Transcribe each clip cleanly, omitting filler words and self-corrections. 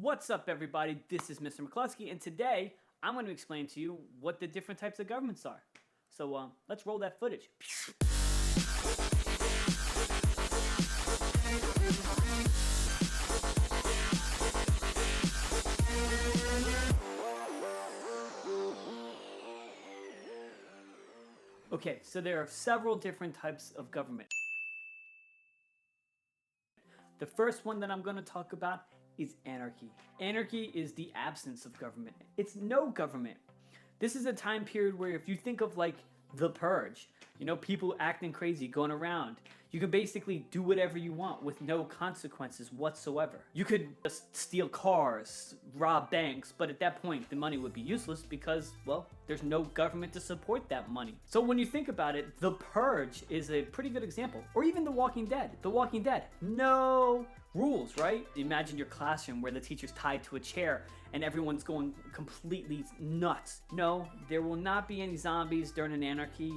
What's up, everybody? This is Mr. McCluskey, and today I'm going to explain to you what the different types of governments are. So let's roll that footage. Okay, so there are several different types of government. The first one that I'm going to talk about is anarchy. Anarchy is the absence of government. It's no government. This is a time period where if you think of like the purge, you know, people acting crazy, going around, you can basically do whatever you want with no consequences whatsoever. You could just steal cars, rob banks, but at that point the money would be useless because, well, there's no government to support that money. So when you think about it, the purge is a pretty good example. Or even The Walking Dead. The Walking Dead, no rules, right? Imagine your classroom where the teacher's tied to a chair and everyone's going completely nuts. No, there will not be any zombies during an anarchy.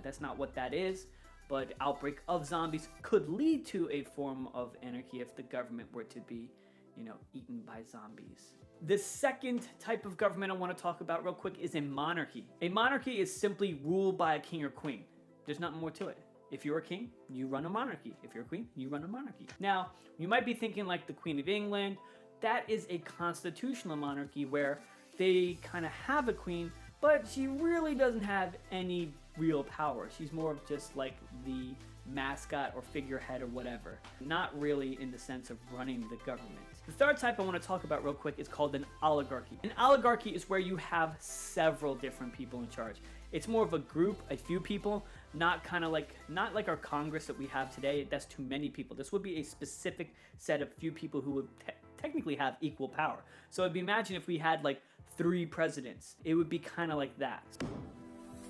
That's not what that is. But outbreak of zombies could lead to a form of anarchy if the government were to be, you know, eaten by zombies. The second type of government I want to talk about real quick is a monarchy. A monarchy is simply ruled by a king or queen. There's nothing more to it. If you're a king, you run a monarchy. If you're a queen, you run a monarchy. Now, you might be thinking like the Queen of England. That is a constitutional monarchy where they kind of have a queen, but she really doesn't have any real power. She's more of just like the mascot or figurehead or whatever. Not really in the sense of running the government. The third type I want to talk about real quick is called an oligarchy. An oligarchy is where you have several different people in charge. It's more of a group, a few people, not like our Congress that we have today. That's too many people. This would be a specific set of few people who would technically have equal power. So imagine if we had like 3 presidents. It would be kind of like that.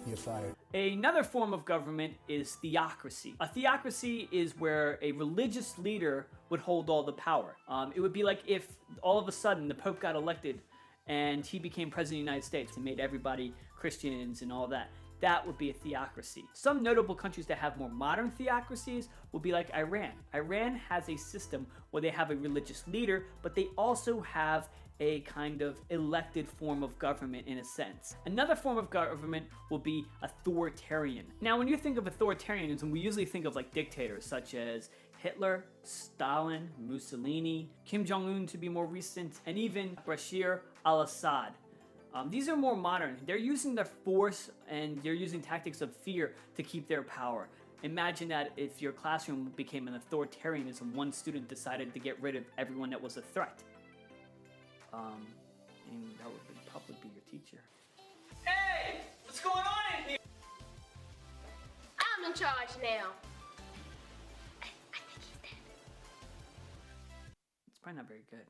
You're fired. Another form of government is theocracy. A theocracy is where a religious leader would hold all the power. It would be like if all of a sudden the Pope got elected and he became president of the United States and made everybody Christians and all that. That would be a theocracy. Some notable countries that have more modern theocracies will be like Iran. Iran has a system where they have a religious leader, but they also have a kind of elected form of government in a sense. Another form of government will be authoritarian. Now, when you think of authoritarianism, we usually think of like dictators such as Hitler, Stalin, Mussolini, Kim Jong-un to be more recent, and even Bashar al-Assad. These are more modern. They're using their force and they're using tactics of fear to keep their power. Imagine that if your classroom became an authoritarianism, one student decided to get rid of everyone that was a threat. And that would probably be your teacher. Hey! What's going on in here? I'm in charge now. I think he's dead. It's probably not very good.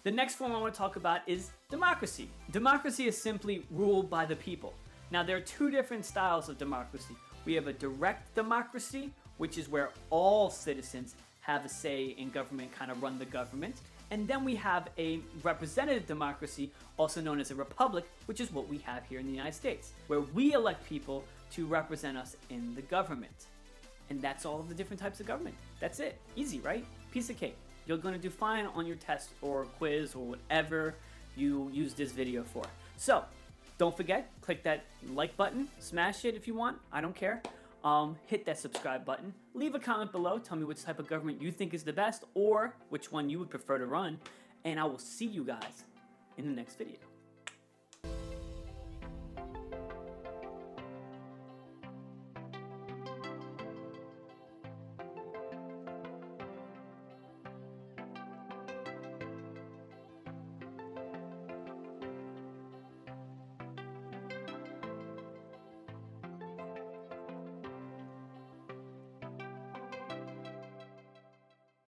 The next form I want to talk about is democracy. Democracy is simply ruled by the people. Now, there are 2 different styles of democracy. We have a direct democracy, which is where all citizens have a say in government, kind of run the government. And then we have a representative democracy, also known as a republic, which is what we have here in the United States, where we elect people to represent us in the government. And that's all of the different types of government. That's it. Easy, right? Piece of cake. You're going to do fine on your test or quiz or whatever you use this video for. So, don't forget, click that like button, smash it if you want, I don't care. Hit that subscribe button, leave a comment below, tell me which type of government you think is the best or which one you would prefer to run, and I will see you guys in the next video.